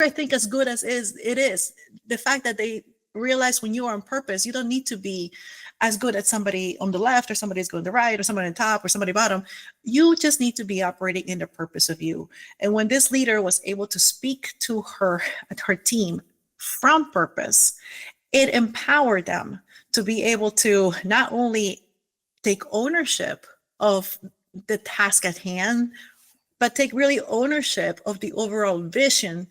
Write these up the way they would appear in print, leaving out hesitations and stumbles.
I think as good as it is, the fact that they realize when you are on purpose, you don't need to be as good as somebody on the left or somebody's going to the right or somebody on top or somebody bottom. You just need to be operating in the purpose of you. And when this leader was able to speak to her team from purpose, it empowered them to be able to not only take ownership of the task at hand, but take really ownership of the overall vision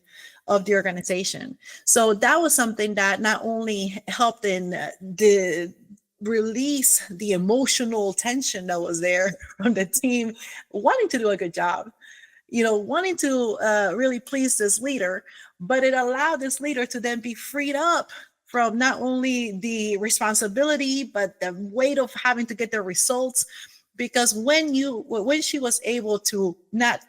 of the organization. So that was something that not only helped in the release the emotional tension that was there from the team wanting to do a good job, wanting to really please this leader, but it allowed this leader to then be freed up from not only the responsibility, but the weight of having to get the results. Because when she was able to not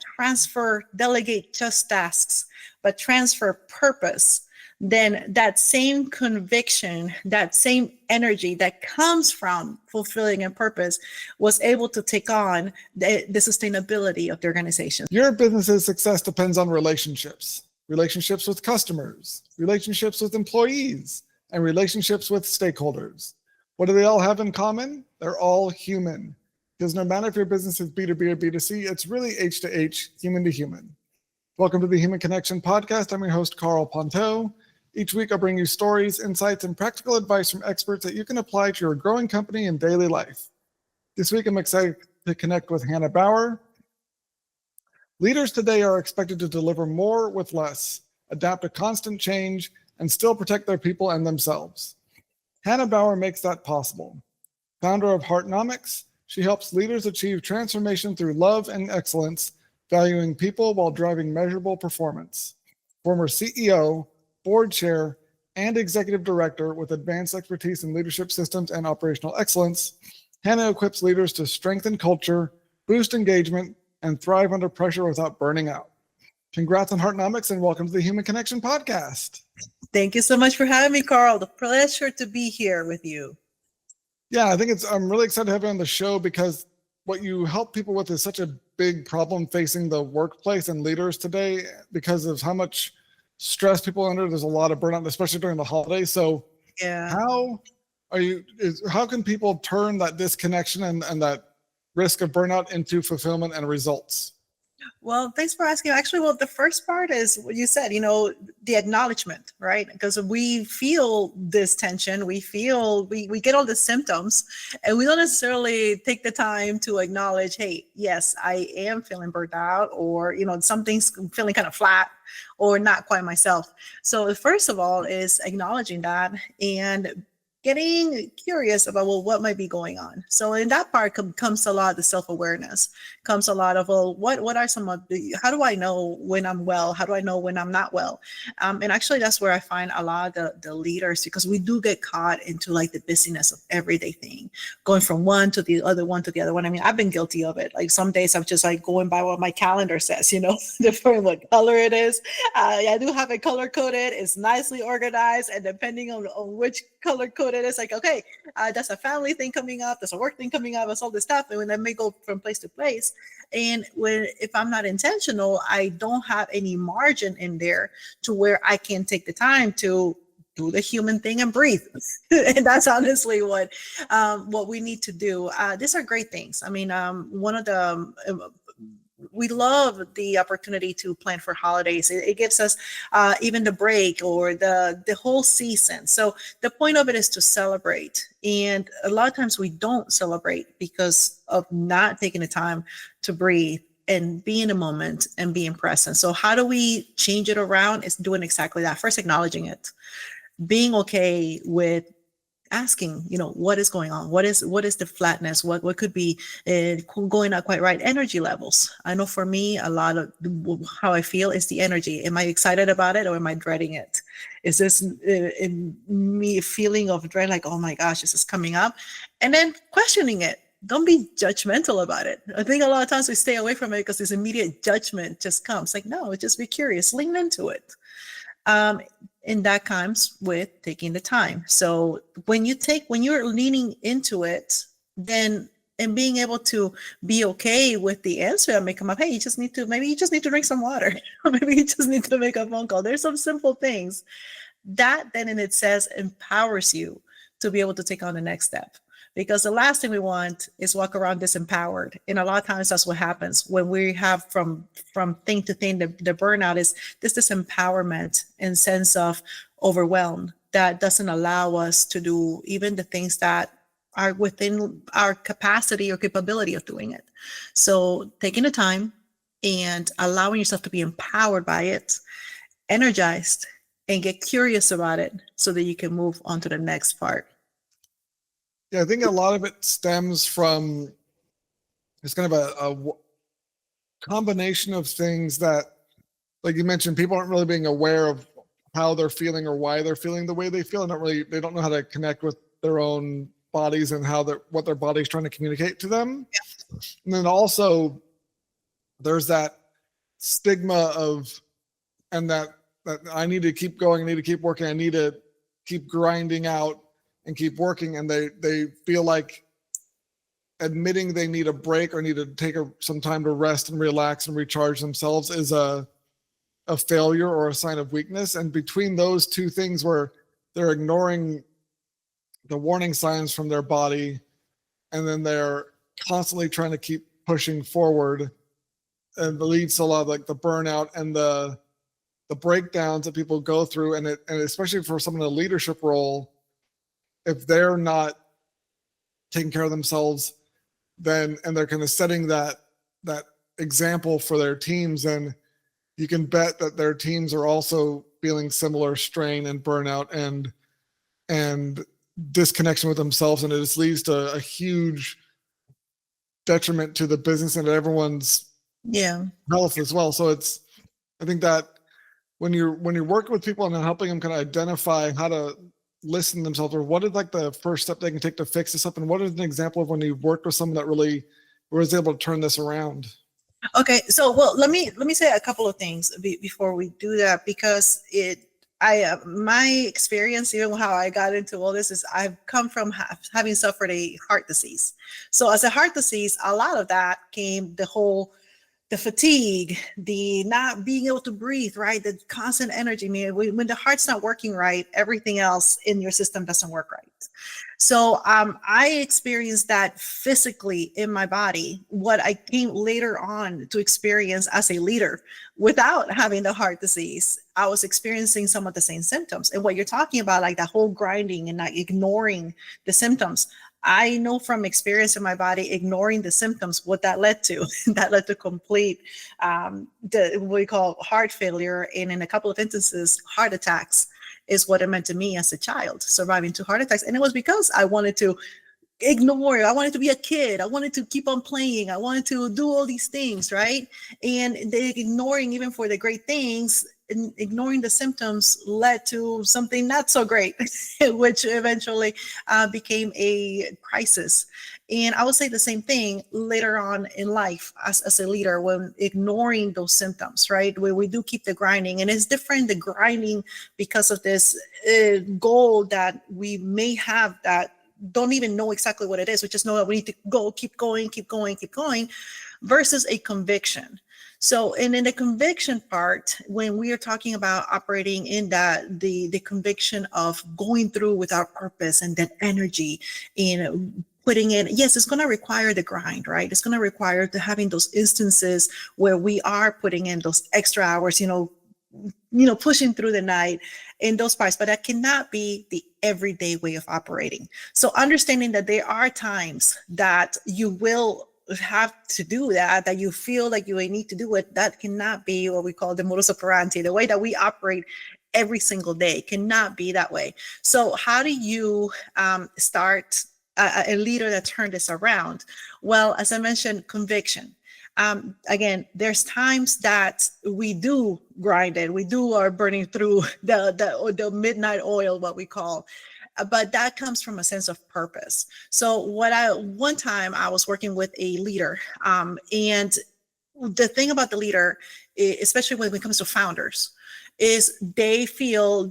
delegate just tasks, but transfer purpose, then that same conviction, that same energy that comes from fulfilling a purpose was able to take on the sustainability of the organization. Your business's success depends on relationships with customers, relationships with employees, and relationships with stakeholders. What do they all have in common? They're all human. Because no matter if your business is B2B or B2C, it's really H to H, human to human. Welcome to the Human Connection Podcast. I'm your host, Carl Ponto. Each week, I'll bring you stories, insights, and practical advice from experts that you can apply to your growing company and daily life. This week, I'm excited to connect with Hanna Bauer. Leaders today are expected to deliver more with less, adapt to constant change, and still protect their people and themselves. Hanna Bauer makes that possible. Founder of Heart Nomics, she helps leaders achieve transformation through love and excellence, valuing people while driving measurable performance. Former CEO, board chair, and executive director with advanced expertise in leadership systems and operational excellence, Hanna equips leaders to strengthen culture, boost engagement, and thrive under pressure without burning out. Congrats on Heart Nomics and welcome to the Human Connection Podcast. Thank you so much for having me, Carl. The pleasure to be here with you. Yeah, I'm really excited to have you on the show because what you help people with is such a big problem facing the workplace and leaders today because of how much stress people are under. There's a lot of burnout, especially during the holidays. So yeah, how can people turn that disconnection and that risk of burnout into fulfillment and results? Well, thanks for asking. Actually, the first part is what you said, the acknowledgement, right? Because we feel this tension, we get all the symptoms, and we don't necessarily take the time to acknowledge, hey, yes, I am feeling burnt out, or, something's feeling kind of flat or not quite myself. So first of all is acknowledging that and getting curious about, what might be going on. So in that part comes a lot of the self-awareness, comes a lot of, what are some of the, how do I know when I'm well? How do I know when I'm not well? And actually that's where I find a lot of the leaders, because we do get caught into like the busyness of everyday thing, going from one to the other one. I mean, I've been guilty of it. Like some days I'm just like going by what my calendar says, depending what color it is. I do have it color coded. It's nicely organized. And depending on which color coded, it's like, okay, that's a family thing coming up, there's a work thing coming up, it's all this stuff, and when I may go from place to place, and if I'm not intentional, I don't have any margin in there to where I can take the time to do the human thing and breathe. And that's honestly what we need to do. These are great things. I mean, one of the we love the opportunity to plan for holidays. It gives us even the break or the whole season. So the point of it is to celebrate. And a lot of times we don't celebrate because of not taking the time to breathe and be in the moment and being present. So how do we change it around? It's doing exactly that. First, acknowledging it, being okay with asking, what is going on? What is the flatness? What could be going not quite right? Energy levels. I know for me, a lot of how I feel is the energy. Am I excited about it or am I dreading it? Is this in me feeling of dread, like, oh my gosh, this is coming up? And then questioning it. Don't be judgmental about it. I think a lot of times we stay away from it because this immediate judgment just comes. Like, no, just be curious, lean into it. And that comes with taking the time. So when you're leaning into it, then and being able to be okay with the answer that may come up. Hey, maybe you just need to drink some water. Or maybe you just need to make a phone call. There's some simple things that then in itself empowers you to be able to take on the next step. Because the last thing we want is walk around disempowered. And a lot of times that's what happens when we have from thing to thing, the burnout is this disempowerment and sense of overwhelm that doesn't allow us to do even the things that are within our capacity or capability of doing it. So taking the time and allowing yourself to be empowered by it, energized, and get curious about it so that you can move on to the next part. Yeah, I think a lot of it stems from it's kind of a combination of things that, like you mentioned, people aren't really being aware of how they're feeling or why they're feeling the way they feel. They don't know how to connect with their own bodies and what their body's trying to communicate to them. Yeah. And then also there's that stigma and that I need to keep going, I need to keep working, I need to keep grinding out and keep working. And they feel like admitting they need a break or need to take some time to rest and relax and recharge themselves is a failure or a sign of weakness. And between those two things where they're ignoring the warning signs from their body and then they're constantly trying to keep pushing forward, and it leads to a lot of like the burnout and the breakdowns that people go through. And especially for someone in a leadership role, if they're not taking care of themselves, then, and they're kind of setting that example for their teams, then you can bet that their teams are also feeling similar strain and burnout and disconnection with themselves. And it just leads to a huge detriment to the business and everyone's health as well. So I think that when you're working with people and helping them kind of identify how to listen to themselves, or what is like the first step they can take to fix this up, and what is an example of when you worked with someone that really was able to turn this around? Okay, so let me say a couple of things before we do that, because my experience, even how I got into all this, is I've come from having suffered a heart disease. So as a heart disease, a lot of that came the fatigue, the not being able to breathe, right? The constant energy. I mean, when the heart's not working right, everything else in your system doesn't work right. So I experienced that physically in my body, what I came later on to experience as a leader without having the heart disease. I was experiencing some of the same symptoms. And what you're talking about, like that whole grinding and not ignoring the symptoms, I know from experience in my body, ignoring the symptoms, what that led to. That led to complete what we call heart failure, and in a couple of instances, heart attacks is what it meant to me as a child, surviving 2 heart attacks. And it was because I wanted to ignore it. I wanted to be a kid. I wanted to keep on playing. I wanted to do all these things, right? And the ignoring, even for the great things, and ignoring the symptoms led to something not so great, which eventually became a crisis. And I would say the same thing later on in life as a leader, when ignoring those symptoms, right? Where we do keep the grinding, and it's different, the grinding, because of this goal that we may have that don't even know exactly what it is. We just know that we need to keep going, versus a conviction. So, and in the conviction part, when we are talking about operating in that, the conviction of going through with our purpose and that energy and putting in, yes, it's going to require the grind, right? It's going to require to having those instances where we are putting in those extra hours, pushing through the night in those parts, but that cannot be the everyday way of operating. So understanding that there are times that you will have to do that you feel like you need to do it, that cannot be what we call the modus operandi. The way that we operate every single day cannot be that way. So how do you start a leader that turned this around? Well, as I mentioned, conviction. Again, there's times that we do grind it. We are burning through the midnight oil, what we call, but that comes from a sense of purpose. So one time I was working with a leader, and the thing about the leader, especially when it comes to founders, is they feel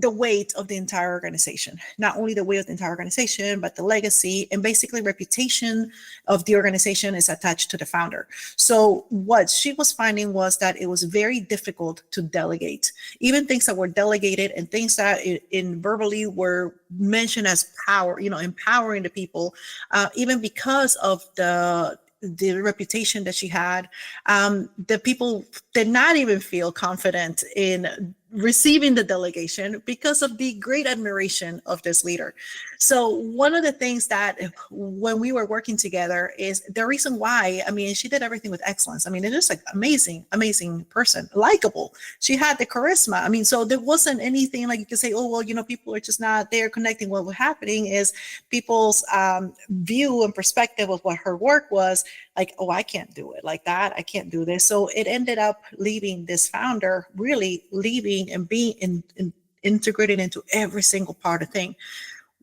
the weight of the entire organization, not only the weight of the entire organization, but the legacy and basically reputation of the organization is attached to the founder. So what she was finding was that it was very difficult to delegate, even things that were delegated and things that in verbally were mentioned as power, empowering the people, even because of the reputation that she had, the people did not even feel confident in receiving the delegation because of the great admiration of this leader. So one of the things that when we were working together is the reason why, she did everything with excellence. It is like amazing person, likable. She had the charisma. So there wasn't anything like you could say, oh, well, people are just not there connecting. What was happening is people's view and perspective of what her work was like, oh, I can't do it like that. I can't do this. So it ended up leaving this founder really leaving and being integrated into every single part of thing.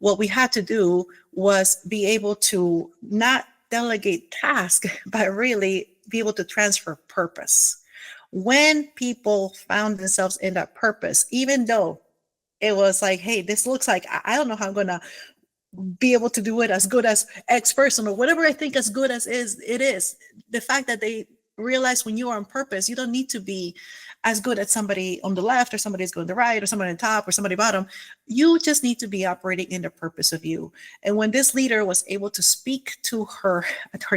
What we had to do was be able to not delegate tasks, but really be able to transfer purpose. When people found themselves in that purpose, even though it was like, hey, this looks like, I don't know how I'm going to be able to do it as good as X person or whatever I think as good as it is. The fact that they realize when you are on purpose, you don't need to be as good as somebody on the left or somebody's going to the right or somebody on top or somebody bottom. You just need to be operating in the purpose of you. And when this leader was able to speak to her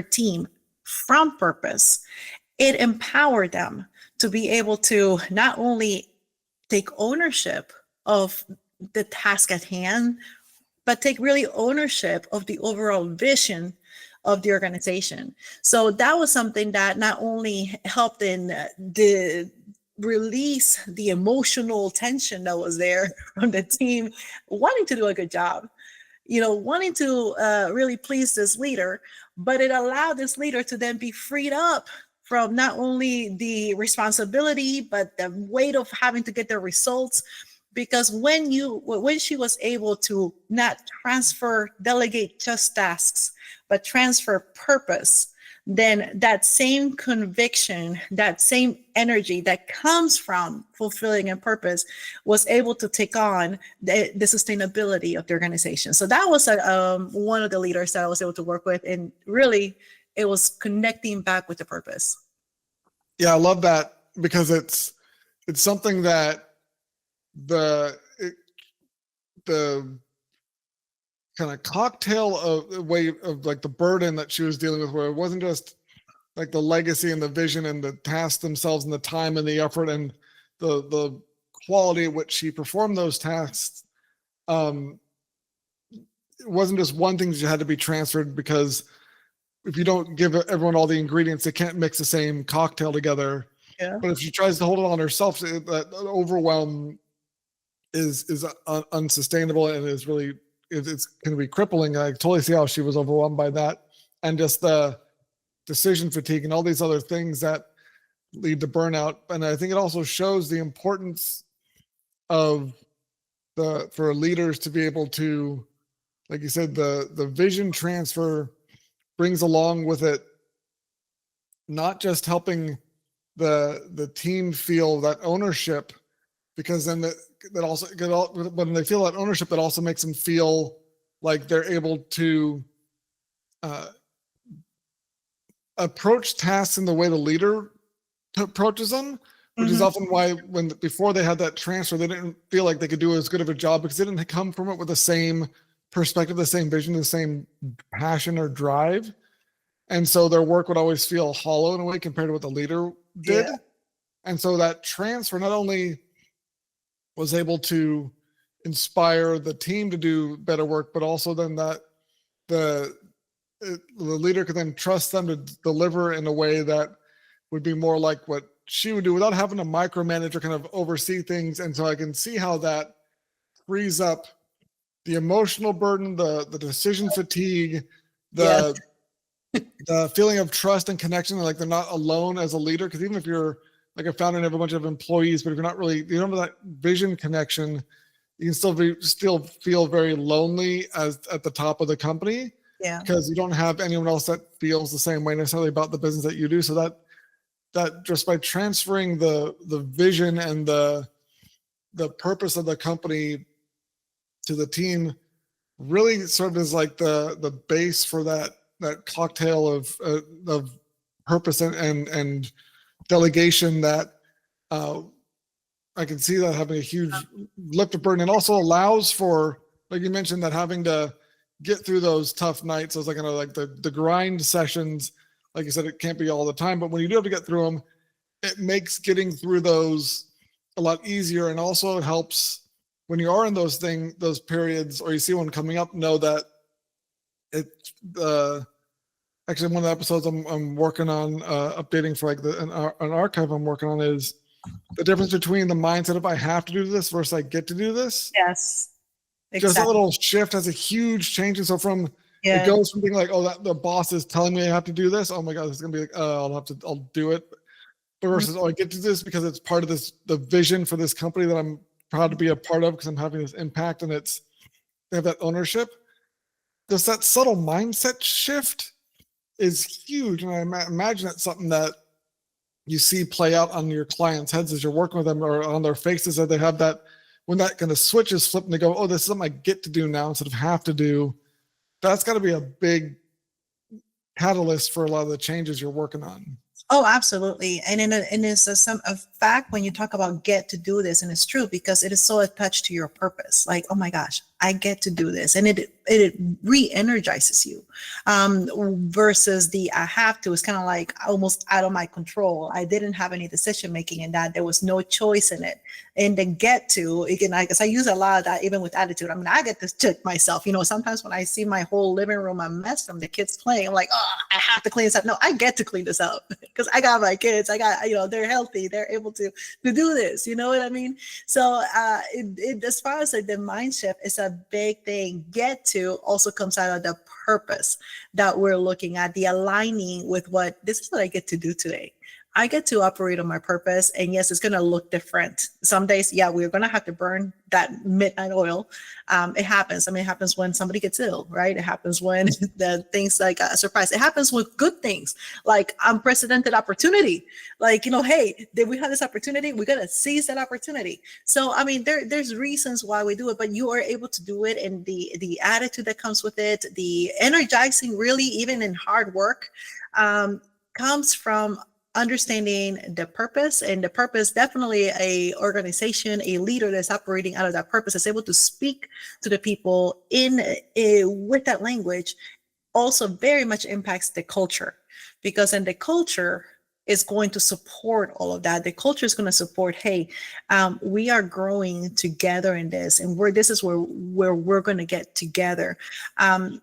team from purpose, it empowered them to be able to not only take ownership of the task at hand, but take really ownership of the overall vision of the organization. So that was something that not only helped in the release the emotional tension that was there from the team wanting to do a good job, wanting to really please this leader, but it allowed this leader to then be freed up from not only the responsibility, but the weight of having to get the results. Because when she was able to not delegate just tasks, but transfer purpose, then that same conviction, that same energy that comes from fulfilling a purpose was able to take on the sustainability of the organization. So that was one of the leaders that I was able to work with. And really, it was connecting back with the purpose. Yeah, I love that because it's something that the kind of cocktail of way of like the burden that she was dealing with, where it wasn't just like the legacy and the vision and the tasks themselves and the time and the effort and the quality at which she performed those tasks. It wasn't just one thing that had to be transferred, because if you don't give everyone all the ingredients, they can't mix the same cocktail together. Yeah. But if she tries to hold it on herself, that overwhelm is unsustainable and is really, it's going to be crippling. I totally see how she was overwhelmed by that, and just the decision fatigue and all these other things that lead to burnout. And I think it also shows the importance of for leaders to be able to, like you said, the vision transfer brings along with it not just helping the team feel that ownership, because then that also, when they feel that ownership, that also makes them feel like they're able to approach tasks in the way the leader approaches them, which is often why before they had that transfer, they didn't feel like they could do as good of a job, because they didn't come from it with the same perspective, the same vision, the same passion or drive. And so their work would always feel hollow in a way compared to what the leader did. Yeah. And so that transfer not only was able to inspire the team to do better work, but also then that the leader could then trust them to deliver in a way that would be more like what she would do without having to micromanage or kind of oversee things. And so I can see how that frees up the emotional burden, the decision fatigue, the feeling of trust and connection, like they're not alone as a leader. Because even if you're like a founder and have a bunch of employees, but if you're not really, you don't have that vision connection, you can still feel very lonely at the top of the company. Yeah. Because you don't have anyone else that feels the same way necessarily about the business that you do. So that just by transferring the vision and the the purpose of the company to the team really served as like the base for that cocktail of purpose and delegation that I can see that having a huge lift of burden, and also allows for, like you mentioned, that having to get through those tough nights, those like the grind sessions, like you said, it can't be all the time, but when you do have to get through them, it makes getting through those a lot easier. And also it helps when you are in those periods, or you see one coming up, know that it's actually one of the episodes I'm working on updating for like an archive I'm working on is the difference between the mindset of I have to do this versus I get to do this. Yes. Exactly. Just a little shift has a huge change. And so it goes from being like, oh, that the boss is telling me I have to do this. Oh my God, it's gonna be like, I'll do it. Versus, oh, I get to do this because it's part of the vision for this company that I'm proud to be a part of because I'm having this impact, and they have that ownership. Just that subtle mindset shift is huge. And I imagine it's something that you see play out on your clients' heads as you're working with them, or on their faces, that they have that, when that kind of switch is flipped and they go, oh, this is something I get to do now instead of have to do. That's got to be a big catalyst for a lot of the changes you're working on. Oh, absolutely. And it's a fact when you talk about get to do this, and it's true because it is so attached to your purpose. Like, oh my gosh, I get to do this. And it re-energizes you versus the I have to. It's kind of like almost out of my control. I didn't have any decision making in that. There was no choice in it. And the get to, again, I guess I use a lot of that even with attitude. I mean, I get to check myself. Sometimes when I see my whole living room a mess from the kids playing, I'm like, oh, I have to clean this up. No, I get to clean this up because I got my kids. I got, they're healthy. They're able to do this. You know what I mean? So as far as like the mind shift, it's a big thing. Get to also comes out of the purpose that we're looking at, the aligning with this is what I get to do today. I get to operate on my purpose. And yes, it's going to look different. Some days, yeah, we're going to have to burn that midnight oil. It happens. I mean, it happens when somebody gets ill, right? It happens when the things like a surprise. It happens with good things, like unprecedented opportunity. Like, hey, did we have this opportunity? We got to seize that opportunity. So, I mean, there's reasons why we do it, but you are able to do it. And the attitude that comes with it, the energizing, really, even in hard work, comes from understanding the purpose. And the purpose, definitely a organization, a leader that's operating out of that purpose is able to speak to the people with that language, also very much impacts the culture, because then the culture is going to support all of that. The culture is going to support, hey, we are growing together in this, and this is where we're going to get together. And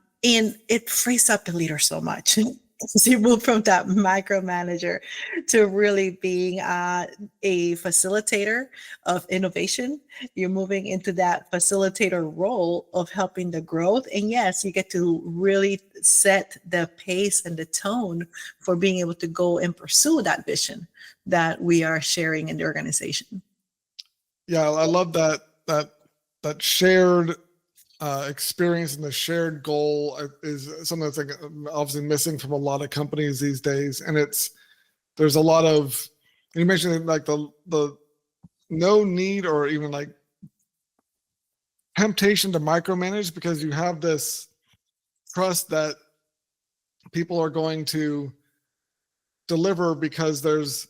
it frees up the leader so much. So you move from that micromanager to really being a facilitator of innovation. You're moving into that facilitator role of helping the growth. And yes, you get to really set the pace and the tone for being able to go and pursue that vision that we are sharing in the organization. Yeah, I love that shared experience, and the shared goal is something that's like obviously missing from a lot of companies these days. And there's a lot of, you mentioned like the no need or even like temptation to micromanage, because you have this trust that people are going to deliver, because there's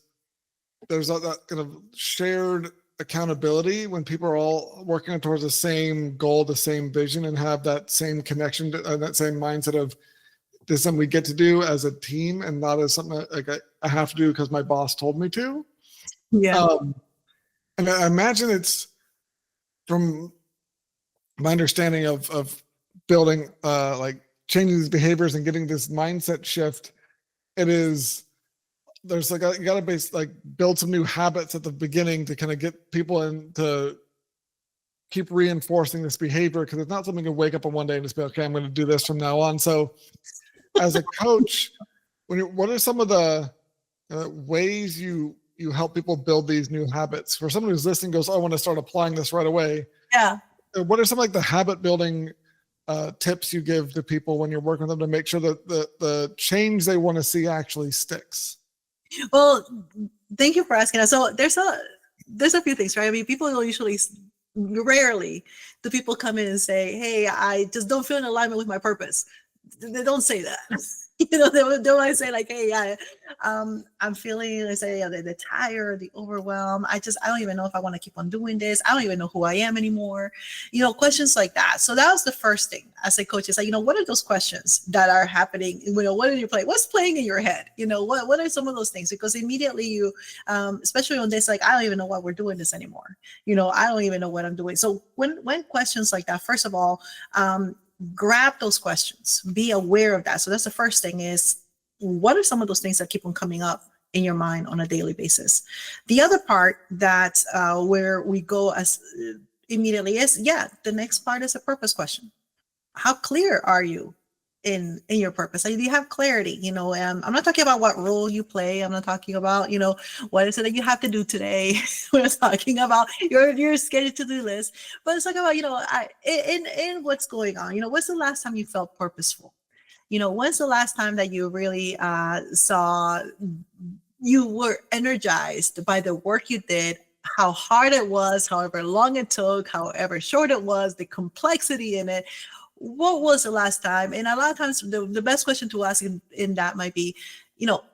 that kind of shared accountability when people are all working towards the same goal, the same vision, and have that same connection to that same mindset of this is something we get to do as a team, and not as something like I have to do because my boss told me to. Yeah. And I imagine it's, from my understanding of building like changing these behaviors and getting this mindset shift, there's like you got to build some new habits at the beginning to kind of get people in to keep reinforcing this behavior, because it's not something you wake up on one day and just be, okay, I'm going to do this from now on. So as a coach, what are some of the ways you help people build these new habits? For someone who's listening goes, oh, I want to start applying this right away. Yeah. What are some like the habit building tips you give to people when you're working with them to make sure that the change they want to see actually sticks? Well, thank you for asking us. So there's a few things, right? I mean, people don't usually, rarely do people come in and say, hey, I just don't feel in alignment with my purpose. They don't say that. They might say like, hey, I'm feeling, they say, the tired, the overwhelmed. I don't even know if I want to keep on doing this. I don't even know who I am anymore. Questions like that. So that was the first thing I say, coaches, like, what are those questions that are happening? What are you playing? What's playing in your head? What are some of those things? Because immediately you, especially on this, like, I don't even know why we're doing this anymore. I don't even know what I'm doing. So when questions like that, first of all, grab those questions, be aware of that. So that's the first thing is, what are some of those things that keep on coming up in your mind on a daily basis? The other part that where we go as immediately is, the next part is a purpose question. How clear are you in your purpose? Do you have clarity? I'm not talking about what role you play. I'm not talking about, what is it that you have to do today. We're talking about your scheduled to-do list, but it's like about, in what's going on, when's the last time you felt purposeful? When's the last time that you really saw you were energized by the work you did, how hard it was, however long it took, however short it was, the complexity in it? What was the last time? And a lot of times the best question to ask in that might be,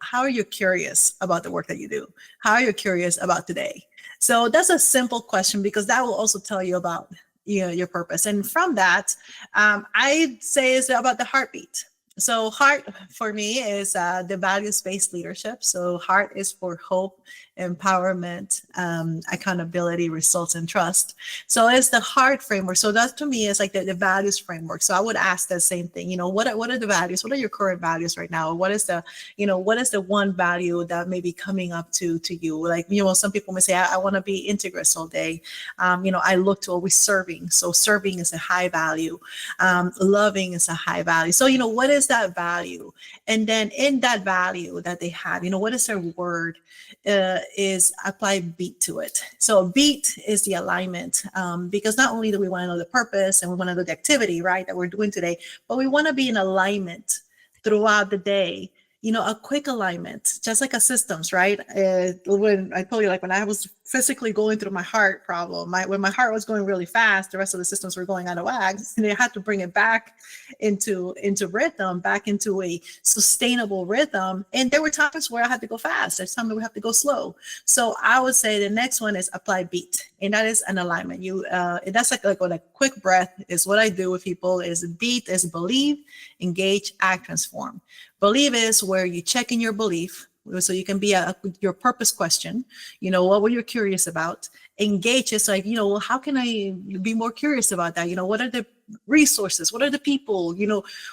how are you curious about the work that you do? How are you curious about today? So that's a simple question, because that will also tell you about your purpose. And from that, I'd say it's about the heartbeat. So heart for me is the values-based leadership. So heart is for hope, empowerment, accountability, results, and trust. So it's the heart framework. So that to me is like the values framework. So I would ask the same thing, what are the values? What are your current values right now? What is the one value that may be coming up to you? Like, some people may say, I want to be integrous all day. I look to always serving. So serving is a high value. Loving is a high value. So, what is that value? And then in that value that they have, what is their word? Is apply beat to it. So beat is the alignment, because not only do we want to know the purpose and we want to know the activity, right, that we're doing today, but we want to be in alignment throughout the day. A quick alignment, just like a systems, right? When I told you, like when I was physically going through my heart problem, when my heart was going really fast, the rest of the systems were going out of whack, and they had to bring it back into rhythm, back into a sustainable rhythm. And there were times where I had to go fast. There's times where we have to go slow. So I would say the next one is apply beat, and that is an alignment. That's like on a quick breath is what I do with people. Is beat is believe, engage, act, transform. Believe is where you check in your belief, so you can be your purpose question. What were you curious about? Engage is like, how can I be more curious about that? What are the resources? What are the people?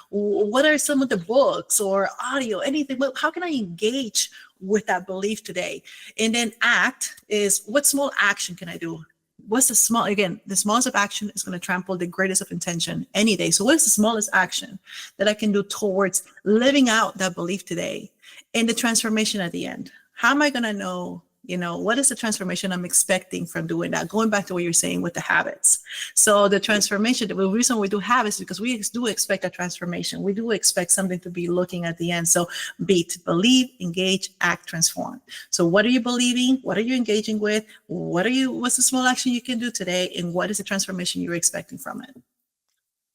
What are some of the books or audio, anything? But how can I engage with that belief today? And then act is, what small action can I do? What's the smallest of action is going to trample the greatest of intention any day. So what is the smallest action that I can do towards living out that belief today? And the transformation at the end. How am I going to know, what is the transformation I'm expecting from doing that? Going back to what you're saying with the habits. So the transformation, the reason we do habits is because we do expect a transformation. We do expect something to be looking at the end. So beat, believe, engage, act, transform. So what are you believing? What are you engaging with? What's the small action you can do today? And what is the transformation you're expecting from it?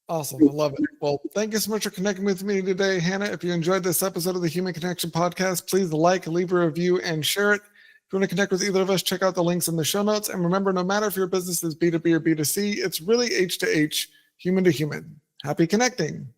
Awesome. I love it. Well, thank you so much for connecting with me today, Hannah. If you enjoyed this episode of the Human Connection Podcast, please leave a review, and share it. If you want to connect with either of us, check out the links in the show notes. And remember, no matter if your business is B2B or B2C, it's really H to H, human to human. Happy connecting.